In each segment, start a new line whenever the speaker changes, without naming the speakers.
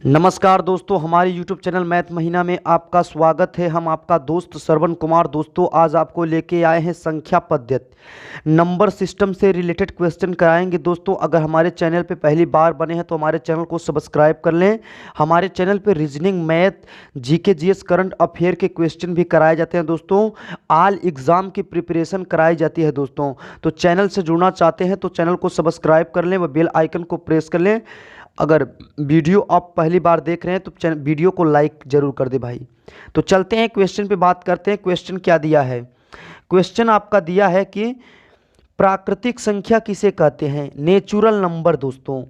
नमस्कार दोस्तों, हमारे YouTube चैनल मैथ महीना में आपका स्वागत है। हम आपका दोस्त श्रवण कुमार। दोस्तों आज आपको लेके आए हैं संख्या पद्धति नंबर सिस्टम से रिलेटेड क्वेश्चन कराएंगे। दोस्तों अगर हमारे चैनल पे पहली बार बने हैं तो हमारे चैनल को सब्सक्राइब कर लें। हमारे चैनल पे reasoning, math, GK, GS, current affair के क्वेश्चन भी कराए जाते हैं। दोस्तों ऑल एग्ज़ाम की प्रिपरेशन कराई जाती है। दोस्तों तो चैनल से जुड़ना चाहते हैं तो चैनल को सब्सक्राइब कर लें व बेल आइकन को प्रेस कर लें। अगर वीडियो आप पहली बार देख रहे हैं तो वीडियो को लाइक जरूर कर दे भाई। तो चलते हैं क्वेश्चन पे बात करते हैं। क्वेश्चन क्या दिया है? क्वेश्चन आपका दिया है कि प्राकृतिक संख्या किसे कहते हैं? Natural number. दोस्तों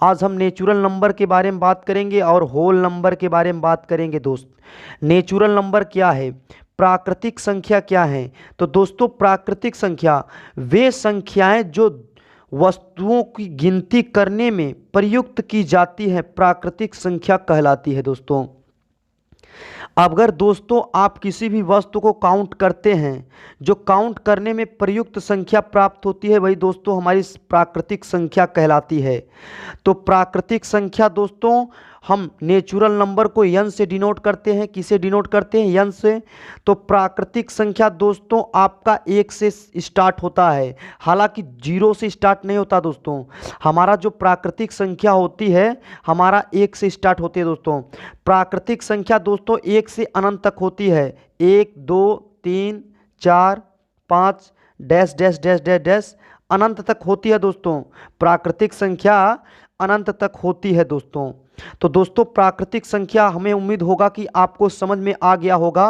आज हम नेचुरल नंबर के बारे में बात करेंगे और होल नंबर के बारे में बात करेंगे। दोस्त नेचुरल नंबर क्या है, प्राकृतिक संख्या क्या है? तो दोस्तों प्राकृतिक संख्या वे संख्याएं जो वस्तुओं की गिनती करने में प्रयुक्त की जाती है, प्राकृतिक संख्या कहलाती है। दोस्तों अगर दोस्तों आप किसी भी वस्तु को काउंट करते हैं, जो काउंट करने में प्रयुक्त संख्या प्राप्त होती है वही दोस्तों हमारी प्राकृतिक संख्या कहलाती है। तो प्राकृतिक संख्या दोस्तों हम नेचुरल नंबर को यन से डिनोट करते हैं। किसे डिनोट करते हैं? यन से। तो प्राकृतिक संख्या दोस्तों आपका एक से स्टार्ट होता है, हालांकि जीरो से स्टार्ट नहीं होता। दोस्तों हमारा जो प्राकृतिक संख्या होती है हमारा एक से स्टार्ट होती है। दोस्तों प्राकृतिक संख्या दोस्तों एक से अनंत तक होती है। 1 2 3 4 5 dash dash dash dash dash अनंत तक होती है। दोस्तों प्राकृतिक संख्या अनंत तक होती है। दोस्तों तो दोस्तों प्राकृतिक संख्या हमें उम्मीद होगा कि आपको समझ में आ गया होगा।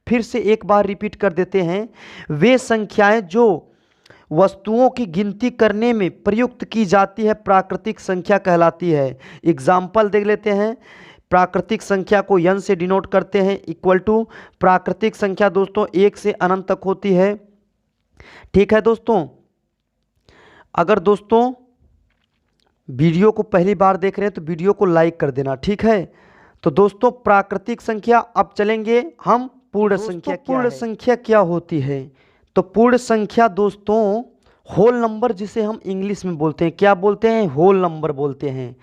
फिर से एक बार रिपीट कर देते हैं। वे संख्याएं जो वस्तुओं की गिनती करने में प्रयुक्त की जाती है प्राकृतिक संख्या कहलाती है। एग्जाम्पल देख लेते हैं। प्राकृतिक संख्या को यन से डिनोट करते हैं। इक्वल टू प्राकृतिक संख्या दोस्तों एक से अनंत तक होती है। ठीक है दोस्तों, अगर दोस्तों वीडियो को पहली बार देख रहे हैं तो वीडियो को लाइक कर देना। ठीक है, तो दोस्तों प्राकृतिक संख्या अब चलेंगे हम पूर्ण संख्या। पूर्ण संख्या क्या होती है? तो पूर्ण संख्या दोस्तों होल नंबर, जिसे हम इंग्लिश में बोलते हैं, क्या बोलते हैं? होल नंबर बोलते हैं।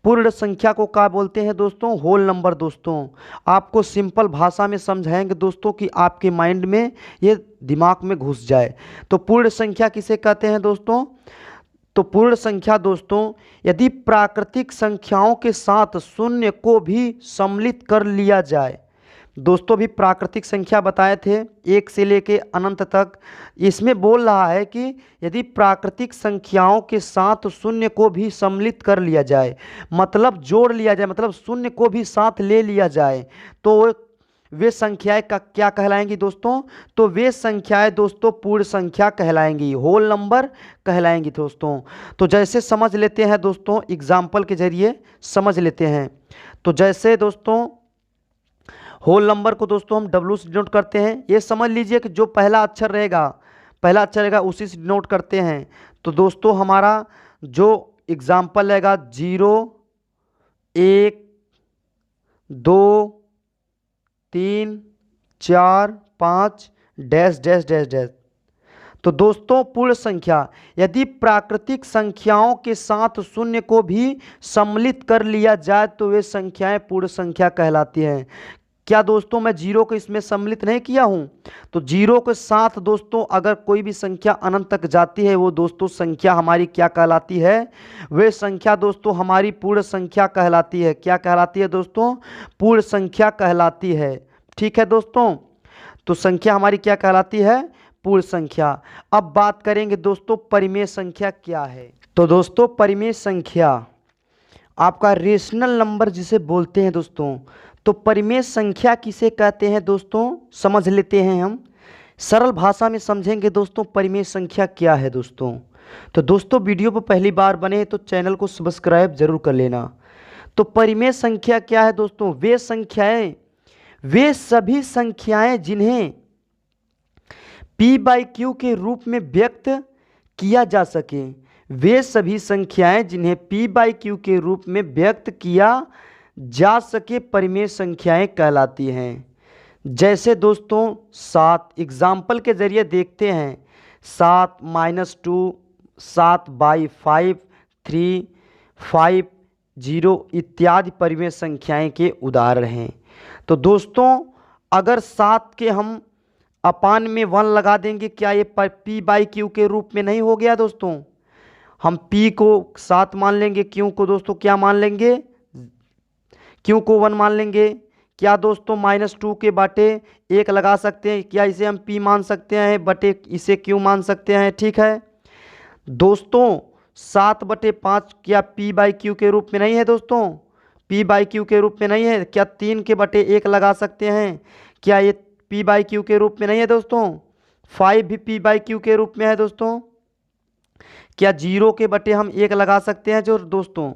पूर्ण संख्या को क्या बोलते हैं दोस्तों? Whole number. दोस्तों आपको सिंपल भाषा में समझाएंगे दोस्तों कि आपके माइंड में ये दिमाग में घुस जाए। तो पूर्ण संख्या किसे कहते हैं दोस्तों? तो पूर्ण संख्या दोस्तों यदि प्राकृतिक संख्याओं के साथ शून्य को भी सम्मिलित कर लिया जाए। दोस्तों भी प्राकृतिक संख्या बताए थे एक से लेके अनंत तक। इसमें बोल रहा है कि यदि प्राकृतिक संख्याओं के साथ शून्य को भी सम्मिलित कर लिया जाए, मतलब जोड़ लिया जाए, मतलब शून्य को भी साथ ले लिया जाए, तो वे संख्याएं का क्या कहलाएंगी दोस्तों? तो वे संख्याएं दोस्तों पूर्ण संख्या कहलाएंगी, होल नंबर कहलाएंगी। दोस्तों तो जैसे समझ लेते हैं दोस्तों, एग्जाम्पल के जरिए समझ लेते हैं। तो जैसे दोस्तों होल नंबर को दोस्तों हम डब्ल्यू से डिनोट करते हैं। ये समझ लीजिए कि जो पहला अक्षर रहेगा उसी से डिनोट करते हैं। तो दोस्तों हमारा जो एग्जाम्पल रहेगा 0 1 2 3 4 5 डैश डैश डैश डैश। तो दोस्तों पूर्ण संख्या यदि प्राकृतिक संख्याओं के साथ शून्य को भी सम्मिलित कर लिया जाए तो वे संख्याएं पूर्ण संख्या कहलाती हैं। क्या दोस्तों मैं जीरो को इसमें सम्मिलित नहीं किया हूं? तो जीरो के साथ दोस्तों अगर कोई भी संख्या अनंत तक जाती है वो दोस्तों संख्या हमारी क्या कहलाती है? वे संख्या दोस्तों हमारी पूर्ण संख्या कहलाती है। क्या कहलाती है दोस्तों? पूर्ण संख्या कहलाती है। ठीक है दोस्तों, तो संख्या हमारी क्या कहलाती है? पूर्ण संख्या। अब बात करेंगे दोस्तों परिमेय संख्या क्या है। तो दोस्तों परिमेय संख्या आपका रेशनल नंबर जिसे बोलते हैं। दोस्तों तो परिमेय संख्या किसे कहते हैं दोस्तों? समझ लेते हैं हम, सरल भाषा में समझेंगे दोस्तों परिमेय संख्या क्या है। दोस्तों तो दोस्तों वीडियो पर पहली बार बने तो चैनल को सब्सक्राइब जरूर कर लेना। तो परिमेय संख्या क्या है दोस्तों? वे सभी संख्याएं जिन्हें p/q के रूप में व्यक्त किया जा सके। वे सभी संख्याएं जिन्हें p/q के रूप में व्यक्त किया जा सके परिमेय संख्याएं कहलाती हैं। जैसे दोस्तों 7, एग्जाम्पल के जरिए देखते हैं। 7 - 2 7/5 3 5 जीरो इत्यादि परिमेय संख्याएं के उदाहरण हैं। तो दोस्तों अगर 7 के हम अपान में 1 लगा देंगे, क्या ये पी बाई क्यू के रूप में नहीं हो गया दोस्तों? हम p को 7 मान लेंगे, q को दोस्तों क्या मान लेंगे, q को 1 मान लेंगे। क्या दोस्तों -2 के बटे 1 लगा सकते हैं? क्या इसे हम p मान सकते हैं बटे इसे q मान सकते हैं? ठीक है दोस्तों, 7/5 क्या p बाई क्यू के रूप में नहीं है दोस्तों? p बाई क्यू के रूप में नहीं है। क्या 3 के बटे 1 लगा सकते हैं? क्या ये p बाई क्यू के रूप में नहीं है दोस्तों? 5 भी p बाई क्यू के रूप में है दोस्तों। क्या 0 के बटे हम 1 लगा सकते हैं जो दोस्तों?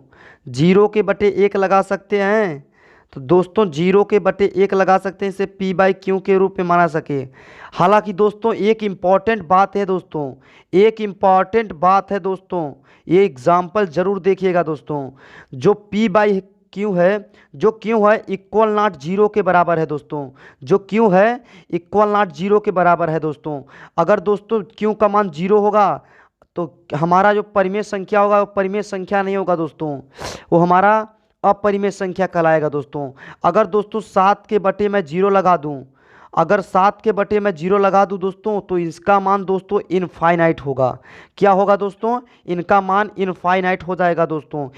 0 के बटे 1 लगा सकते हैं। तो दोस्तों 0 के बटे 1 लगा सकते हैं, इसे p बाई क्यू के रूप में माना सके। हालांकि दोस्तों एक इम्पॉर्टेंट बात है दोस्तों, एक इम्पॉर्टेंट बात है दोस्तों, ये एग्जाम्पल जरूर देखिएगा दोस्तों। जो p बाई क्यू है, जो क्यू है इक्वल नॉट 0 के बराबर है दोस्तों, जो क्यू है इक्वल नॉट 0 के बराबर है दोस्तों। अगर दोस्तों क्यू का मान 0 होगा तो हमारा जो परिमेय संख्या होगा वो परिमेय संख्या नहीं होगा दोस्तों, वो हमारा अपरिमेय संख्या कहलाएगा दोस्तों। अगर दोस्तों 7 के बटे मैं 0 लगा दूं, अगर 7 के बटे मैं 0 लगा दूं दोस्तों, तो इसका मान दोस्तों इनफाइनाइट होगा। क्या होगा दोस्तों? इनका मान इनफाइनाइट हो जाएगा दोस्तों।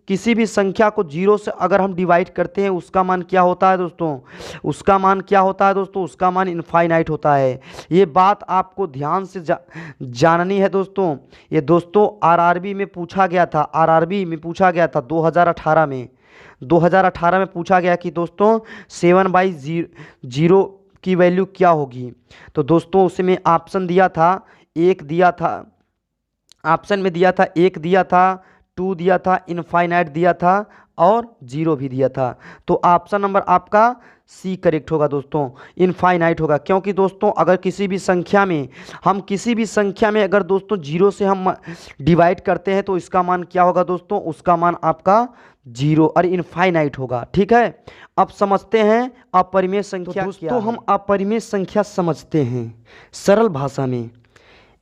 किसी भी संख्या को 0 से अगर हम डिवाइड करते हैं, उसका मान क्या होता है दोस्तों? उसका मान क्या होता है दोस्तों? उसका मान इनफाइनाइट होता है। ये बात आपको ध्यान से जाननी है दोस्तों। ये दोस्तों आरआरबी में पूछा गया था, आरआरबी में पूछा गया था 2018 में। 2018 में पूछा गया कि दोस्तों 7/0 की वैल्यू क्या होगी। तो दोस्तों उसमें ऑप्शन दिया था, एक दिया था, ऑप्शन में दिया था 1 दिया था, 2 दिया था, इनफाइनाइट दिया था और 0 भी दिया था। तो ऑप्शन नंबर आपका सी करेक्ट होगा दोस्तों, इनफाइनाइट होगा। क्योंकि दोस्तों अगर किसी भी संख्या में अगर दोस्तों 0 से हम डिवाइड करते हैं तो इसका मान क्या होगा दोस्तों? उसका मान आपका 0 और इनफाइनाइट होगा। ठीक है, अब समझते हैं अपरिमेय संख्या। तो दोस्तों हम अपरिमेय संख्या समझते हैं सरल भाषा में।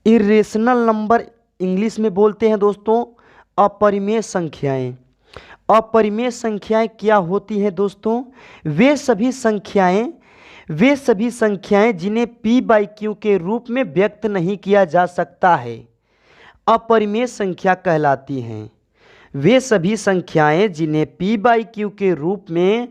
इरेशनल नंबर इंग्लिश में बोलते हैं दोस्तों अपरिमेय संख्याएं। अपरिमेय संख्याएं क्या होती हैं दोस्तों? वे सभी संख्याएं जिन्हें p बाई क्यू के रूप में व्यक्त नहीं किया जा सकता है, अपरिमेय संख्या कहलाती हैं। वे सभी संख्याएं जिन्हें p बाई क्यू के रूप में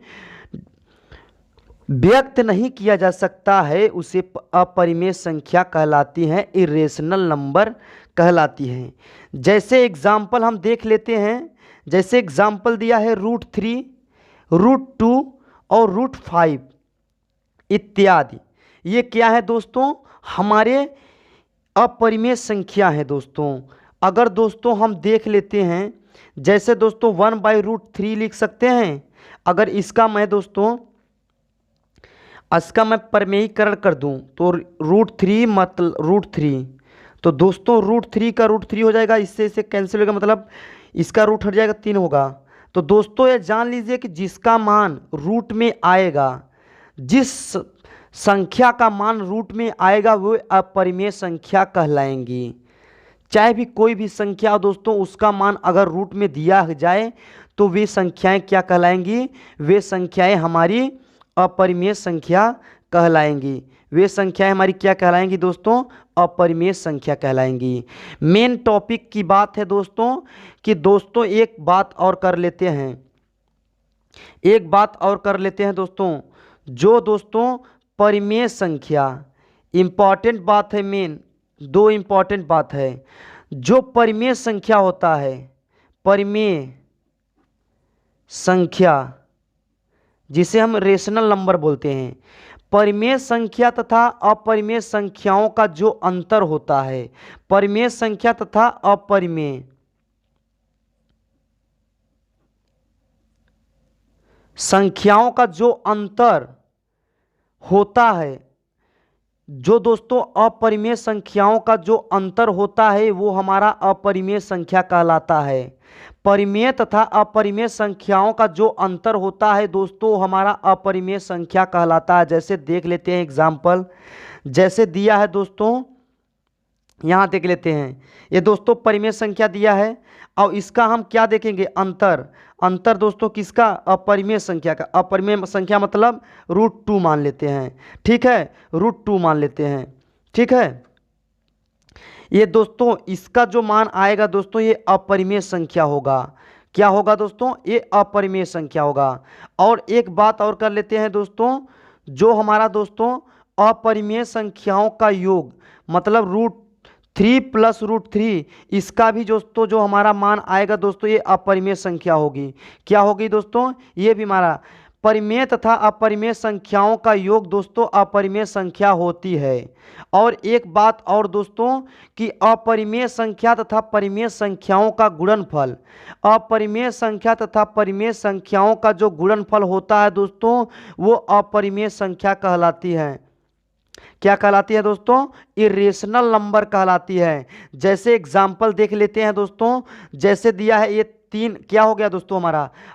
व्यक्त नहीं किया जा सकता है, उसे अपरिमेय संख्या कहलाती हैं, इरेशनल नंबर कहलाती हैं। जैसे एग्जाम्पल हम देख लेते हैं, जैसे एग्जाम्पल दिया है √3, √2 और √5 इत्यादि। ये क्या है दोस्तों? हमारे अपरिमेय संख्या है दोस्तों। अगर दोस्तों हम देख लेते हैं, जैसे दोस्तों 1/√3 लिख सकते हैं। अगर इसका मैं परिमेयीकरण कर दूं तो √3 मतलब √3, तो दोस्तों √3 का √3 हो जाएगा, इससे इसे कैंसिल होगा, मतलब इसका रूट हट जाएगा, 3 होगा। तो दोस्तों ये जान लीजिए कि जिसका मान रूट में आएगा, जिस संख्या का मान रूट में आएगा वो अपरिमेय संख्या कहलाएंगी। चाहे भी कोई भी संख्या हो दोस्तों, उसका मान अगर रूट में दिया जाए तो वे संख्याएं क्या कहलाएंगी? वे संख्याएं हमारी अपरिमेय संख्या कहलाएंगी। वे संख्याएं हमारी क्या कहलाएंगी दोस्तों? अपरिमेय संख्या कहलाएंगी। मेन टॉपिक की बात है दोस्तों कि दोस्तों एक बात और कर लेते हैं, दोस्तों, जो दोस्तों परिमेय संख्या, इंपॉर्टेंट बात है, मेन 2 इंपॉर्टेंट बात है। जो परिमेय संख्या होता है, परिमेय संख्या जिसे हम रेशनल नंबर बोलते हैं, परिमेय संख्या तथा अपरिमेय संख्याओं का जो अंतर होता है, परिमेय संख्या तथा अपरिमेय संख्याओं का जो अंतर होता है, जो दोस्तों अपरिमेय संख्याओं का जो अंतर होता है वो हमारा अपरिमेय संख्या कहलाता है। परिमेय तथा अपरिमेय संख्याओं का जो अंतर होता है दोस्तों हमारा अपरिमेय संख्या कहलाता है। जैसे देख लेते हैं एग्जाम्पल, जैसे दिया है दोस्तों यहाँ देख लेते हैं, ये दोस्तों परिमेय संख्या दिया है और इसका हम क्या देखेंगे, अंतर। अंतर दोस्तों किसका, अपरिमेय संख्या का। अपरिमेय संख्या मतलब √2 मान लेते हैं, ठीक है, √2 मान लेते हैं, ठीक है। ये दोस्तों इसका जो मान आएगा दोस्तों ये अपरिमेय संख्या होगा। क्या होगा दोस्तों, ये अपरिमेय संख्या होगा। और एक बात और कर लेते हैं दोस्तों, जो हमारा दोस्तों अपरिमेय संख्याओं का योग मतलब √3 प्लस √3, इसका भी दोस्तों जो हमारा मान आएगा दोस्तों ये अपरिमेय संख्या होगी। क्या होगी दोस्तों, ये भी हमारा परिमेय तथा अपरिमेय संख्याओं का योग दोस्तों अपरिमेय संख्या होती है। और एक बात और दोस्तों कि अपरिमेय संख्या तथा परिमेय संख्याओं का गुणनफल, अपरिमेय संख्या तथा परिमेय संख्याओं का जो गुणनफल होता है दोस्तों वो अपरिमेय संख्या कहलाती है। क्या कहलाती है दोस्तों, इरेशनल नंबर कहलाती है। जैसे एग्जाम्पल देख लेते हैं दोस्तों, जैसे दिया है ये 3, क्या हो गया दोस्तों,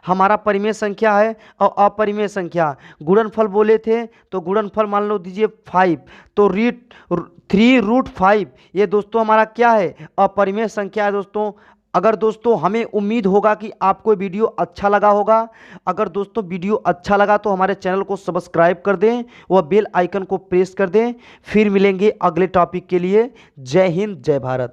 हमारा परिमेय संख्या है और अपरिमेय संख्या, गुणनफल बोले थे तो गुणनफल मान लो दीजिए 5, तो 3√5 ये दोस्तों हमारा क्या है, अपरिमेय संख्या है दोस्तों। अगर दोस्तों हमें उम्मीद होगा कि आपको वीडियो अच्छा लगा होगा। अगर दोस्तों वीडियो अच्छा लगा तो हमारे चैनल को सब्सक्राइब कर दें व बेल आइकन को प्रेस कर दें। फिर मिलेंगे अगले टॉपिक के लिए। जय हिंद, जय भारत।